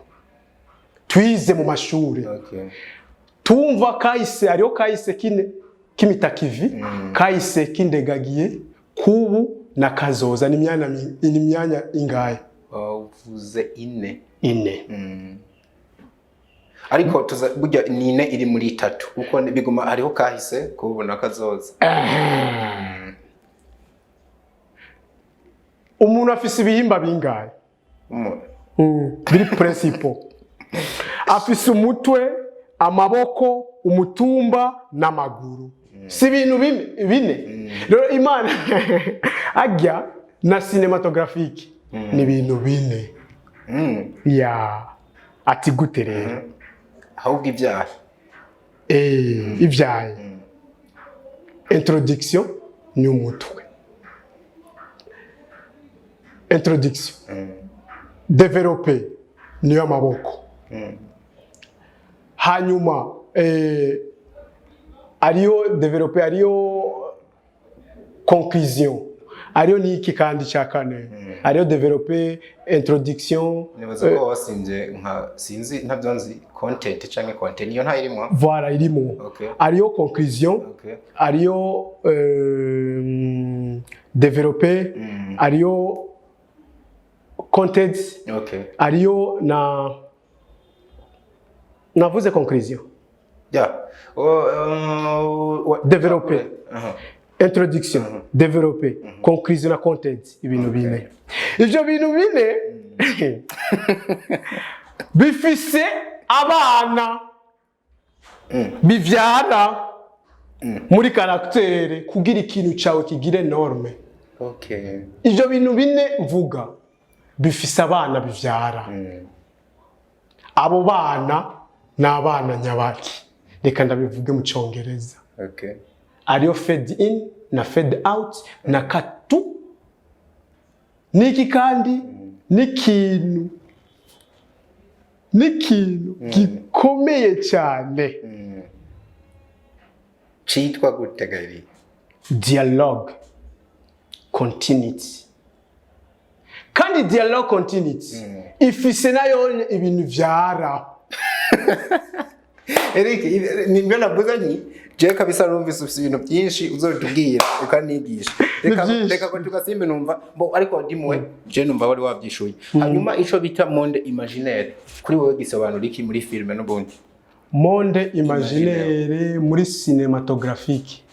twize mu mashuri. Tumva kahise ariyo kahise kimitakivi kahise kindegagiye kubu na kazoza ni myanya ingahe? Uvuze ine. Ariko tuza burya nine iri muri 3 uko biguma hariho kahise kubona kazoza. Umuntu afise ibihimba bingahe? Biri principal. Afise umutwe, amaboko, umutumba n'amaguru. Si ibintu bine. Rero Imana ajya na cinematographique ni ibintu bine. Ati gute rero? Ahubwo ibyaha. Ibyaha. Introduction ni umutwe. Introduction. développer niyo amaboko. Hanyuma ariyo développer ariyo conclusion. Ariyo ni iki kandi cyakane. Ariyo développer introduction. Nibaza ko wasinze nka sinzi ntabyo nzi content canke content niyo nta irimo. Voilà irimo. Okay. Ariyo conclusion. Okay. Ariyo développer. Ariyo content. Okay. Ariyo navuze conclusion. Yeah. Développer. Introduction, développer, conclusion na content, ibintu bine. Ivyo bintu bine bifise abana bivyara muri karaktere kugira ikintu cawe kigire norme. Okay. Ivyo bintu bine mvuga bifise abana bivyara. Abo bana n'abana nyabaki. Reka ndabivuge mu Congereza. Okay. Ariyo fed in na fed out na katu niki kandi n'ikintu gikomeye cyane citwa gutegari dialogue continuity kandi dialogue continuity ifise nayo ibintu vyara Eric nimbe navuga nti je kabisa numvise ibintu byinshi uzotubwira ukanigisha reka ko tugasimbe numva bo ariko ndimwe je numva bari wabyishuye hanyuma ico bita monde imaginaire kuri wowe gisobanura iki muri filme n'ubundi monde imaginaire muri cinématographique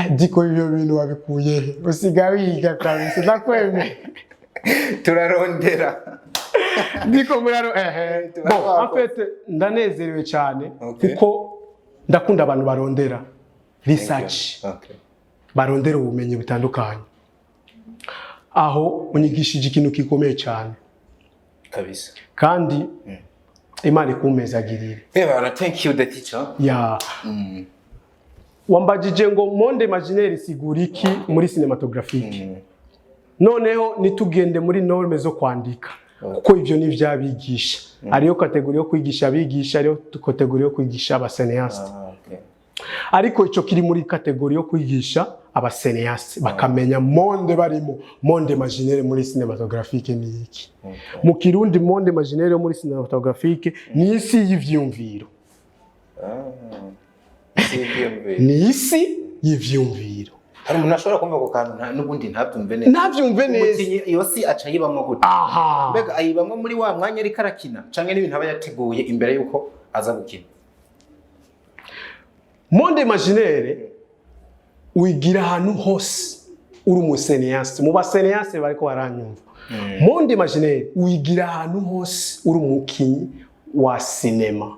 diko ibyo bintu wabikuye usiga wiga kabisa nakweme turarondera diko muraro bon en fait ndanezerewe cyane kuko ndakunda abantu barondera research. Okay. Barondera ubumenyi butandukanye. Aho unyigishije ikintu kikomeye cyane. Kabisa. Kandi Imana ikumezagirire. Bana, thank you the teacher. Yeah. Wambajije ngo monde imaginaire sigura iki muri cinématographique. Noneho nitugende muri norme zo kwandika. Kuko ivyo ni vyabigisha. Ariyo kategori yo kwigisha abigisha, ariyo kategori yo kwigisha abaseneaste. Ariko ico kiri muri kategori yo kwigisha abaseneaste bakamenya monde barimo. Monde imaginaire muri cinématographique ni iki. Mu Kirundi monde imaginaire muri cinématographique ni isi y'ivyumviro. Ni isi y'ivyumviro. Hari umuntu ashobora kumva ko kantu n'ubundi ntabyumve neza. Ntabyumve neza. Iyo si aca yibamwo gute? Aha. Mbega ayibamwo muri wa mwanya ari karakina canke n'ibintu aba yateguye imbere yuko aza gukina. Monde imaginaire wigira ahantu hose uri umuseneaste. Mu baseneaste bariko baranyumva. Monde imaginaire wigira ahantu hose uri umukinyi wa cinema.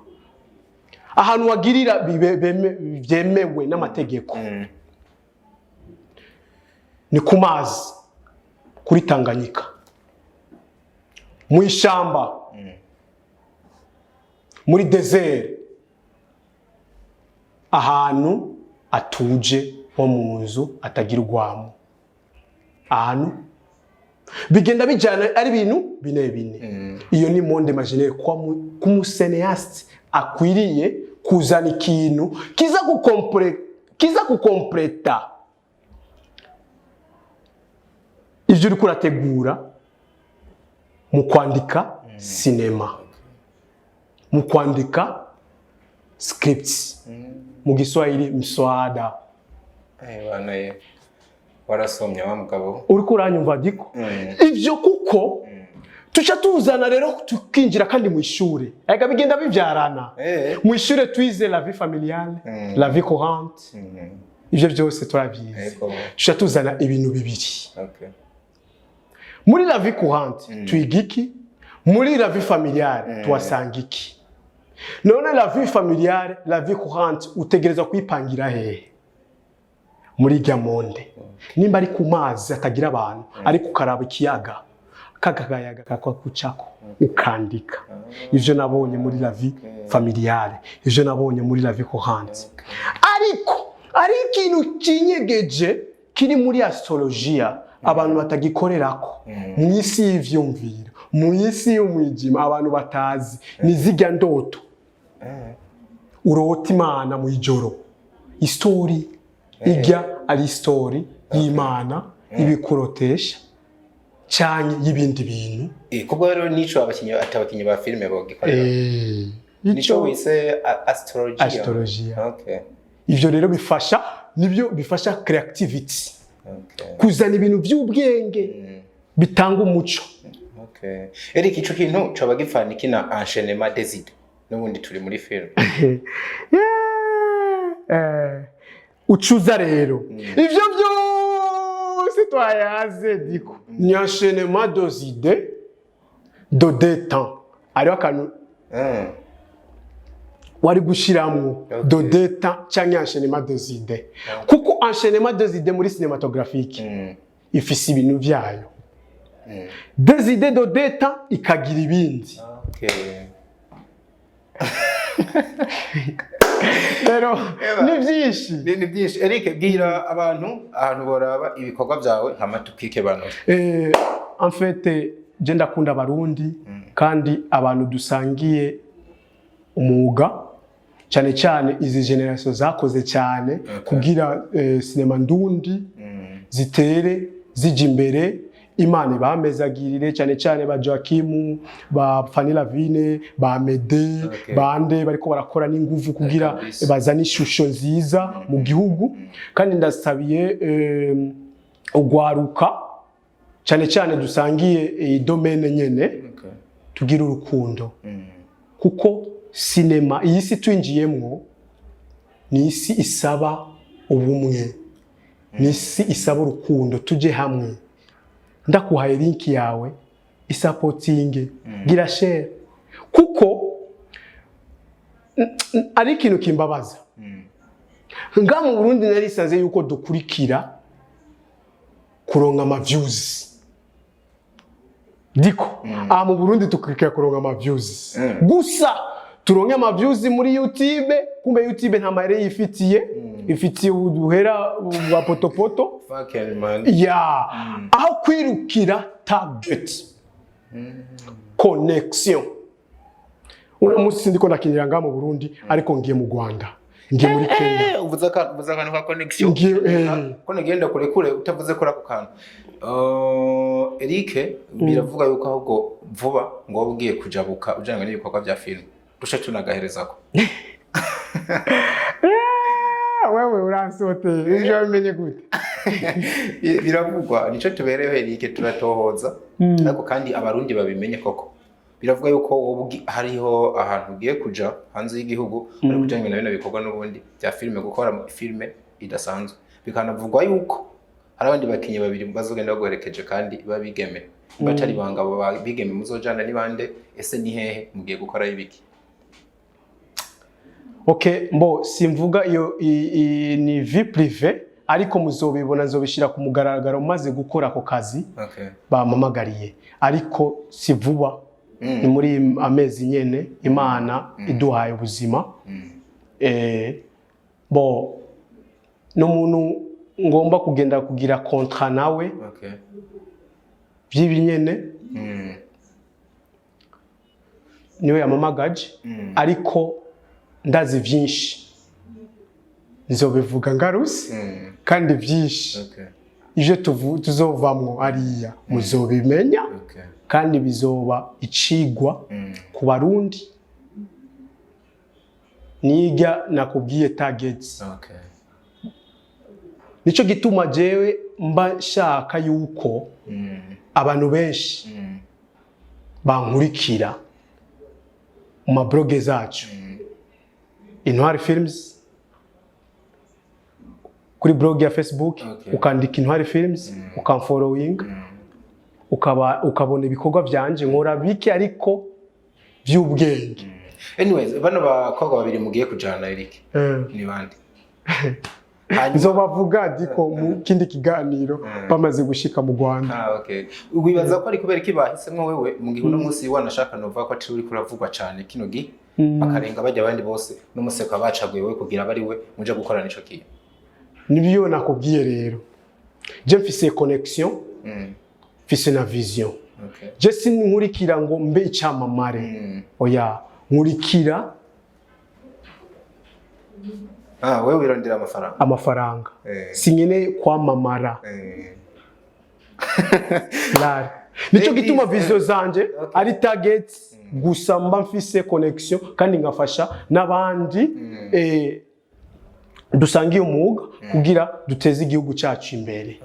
Ahantu wagirira byemewe n'amategeko. Ni ku mazi kuri Tanganyika, mu ishamba, muri desert, ahantu atuje ho mu nzu atagira urwamo. Ahantu bigenda bijana ari ibintu bine. Iyo ni monde imaginaire kwa kumuseneaste akwiriye kuzana ikintu kiza gukompleta ivyo uri kurategura mu kwandika cinema, mu kwandika scripts, mu Giswahili mswada. Bana ye warasomye wa mugabo uri kuranyumva diko ivyo kuko tuca tuzana rero tukinjira kandi mu ishure ega bigenda bivyarana mu ishure twize la vie familiale, la vie courante, ivyo byose turabyize. Tuca tuzana ibintu bibiri. Muri la vie courante twigiki, muri la vie familiale twasangiki. None la vie familiale, la vie courante utegereza kwipangira hehe muri rya monde. Nimba ari ku mazi atagira abantu, ari kukaraba ikiyaga, kagagayaga kakwa kucako ukandika. Ivyo nabonye muri la vie familiale, ivyo nabonye muri la vie courante. Ariko ari ikintu kinyegeje kiri muri astrologia abantu batagikorerako mwisi y'ivyumviro. mu isi y'umwijima abantu batazi ni zirya ndoto urota Imana mu ijoro story ijya ari story y'Imana ibikurotesha cyane y'ibindi bintu kubwo rero nico abakinyi ba filime bogikorera nico wise astrologia okay ivyo rero bifasha nibyo bifasha creativity kuzana ibintu by'ubwenge bitanga umuco okay Eric ico kintu coba gipfana kina enchaînement des idées n'ubundi turi muri film ucuza rero ivyo byose twayaze diko ni enchaînement des idées de deux temps ariho akantu wari gushiramwo de deux temps cyangwa enchaînement des idées kuko enchaînement des idées muri cinématographique ifise ibintu byayo des idées de deux temps ikagira ibindi okay Pero ni byinshi Eric bwira ahantu boraba ibikorwa byawe nk'amatukike bano en fait je ndakunda abarundi kandi abantu dusangiye umuga cyane cyane izi generation zakoze cyane kugira cinema ndundi zitere zije imbere Imana bamezagirire cyane cyane ba Joaquim ba Fanila Vine ba Mede bande bariko barakora n'inguvu kugira bazana ishusho nziza mu gihugu kandi ndasabiye ugwaruka cyane cyane dusangiye domaine nyene tugira urukundo kuko cinema iyi si twinjiyemwo ni isi isaba ubumwe ni isi isaba urukundo tuje hamwe ndakuhaye link yawe isapotinge gira share kuko ari kintu kimbabaza nga mu Burundi narisanze yuko dukurikira kuronga ama views diko mu Burundi tukurikira kuronga ama views gusa turonge ama views muri YouTube kumbe YouTube nta mahera yifitiye ifitiye uduhera wa potopoto fucking man aho kwirukira target connection uno musi ndiko ndakinira nga mu Burundi ariko ngiye mu Rwanda ngiye muri Kenya uvuza akantu ka connection ko nagenda kure utavuze kora ku kantu Eric biravuga yuko ahubwo vuba ngo wabugiye kujabuka ujanye n'ibikorwa bya film dusha tunagaherezako wewe uransote ejo bimenye gute biravugwa nico tuberewe Eric turatohoza ariko kandi abarundi babimenye koko biravuga yuko hariho ahantu ugiye kuja hanze y'igihugu ari kujanye na bino bikorwa n'ubundi bya filime gukora filime idasanzwe bikanavugwa yuko hari abandi bakinyi babiri bazogenda guherekeje kandi babigeme batari bangabo babigeme muzojana ni bande ese ni hehe mugiye gukora ibiki Okay, mbo simvuga iyo ni vie privée ariko muzobibona nzobishira ku mugaragaro maze gukora ako kazi bamamagariye ariko sivuba ni muri amezi nyene Imana iduhaye ubuzima bo no muntu ngomba kugenda kugira contrat nawe by'ibi nyene niwe yamamagaje ariko ndazi vyinshi nzobivuga ngarusi kandi vyinshi ivyo tuzovamwo ariya muzobimenya kandi bizoba icigwa ku barundi niga nakubwiye targets nico gituma jewe mba shaka yuko abantu benshi bankurikira mu mabloge zacu Intwari Films kuri blog ya Facebook ukandika Intwari Films ukamfollowing ukabona ibikorwa byanje nkora bike ariko by'ubwenge anyways bano bakobwa babiri mugiye kujana Eric ni bandi nzobavuga diko mu kindi kiganiro bamaze gushika mu Rwanda okay ubibaza ko ari kubera iki bahisemwe wewe mu gihe uno munsi wanashaka nova ko ati uri kuravugwa cyane kino gi bakarenga bajya abandi bose n'umuseka bacaguye we kugira bari we muje gukorana ico kiye nibyo nakubwiye rero je mfise connection mfise na vision je sinkurikira ngo mbe icamamare oya nkurikira wewe wirondera amafaranga sinyene kwamamara claro nico gituma vision zanje ari target gusa mba mfise connection kandi ngafasha n'abandi dusangiye umuga kugira duteze igihugu cyacu imbere.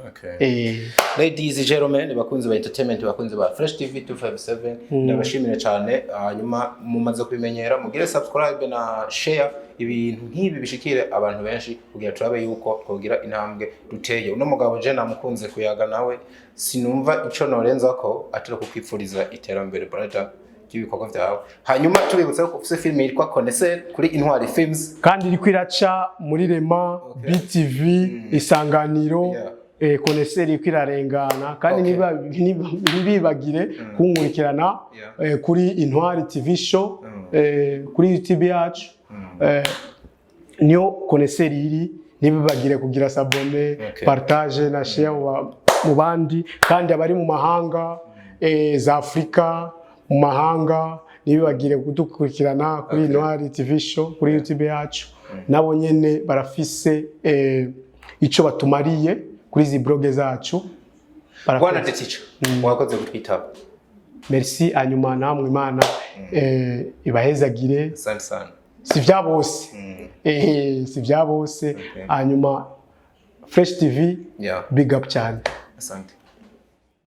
Ladies and gentlemen, bakunzi ba entertainment, bakunzi ba Fresh TV 257, ndabashimira cyane. Hanyuma mumaze kubimenyera, mugire subscribe na share ibintu nk'ibi bishikire abantu benshi kugira turabe yuko twogira intambwe duteye. Uno mugabo je namukunze kuyaga nawe, sinumva ico norenza ko atira kukwipfuriza iterambere brother ibikorwa vyawe. Hanyuma tubibutse ko ufise film yitwa Connaisseur kuri Intwari Films kandi iri kwiraca muri Rema, BTV, Isanganiro, Connaisseur iri kwirarengana kandi ntibibagire kunkurikirana kuri Intwari TV show kuri YouTube yacu niyo Connaisseur iri, ntibibagire kugira s'abonner, partage na share mu bandi kandi abari mu mahanga za Afrika mu mahanga nibagire kudukurikirana kuri Intwari TV show kuri YouTube yacu nabo nyene barafise ico batumariye kuri zi blog zacu. Bwana Teacher wakoze gutwitaba. Merci anyuma namwe Imana ibahezagire. Asante sana. Si vya bose si vya bose anyuma Fresh TV big up cyane. Asante.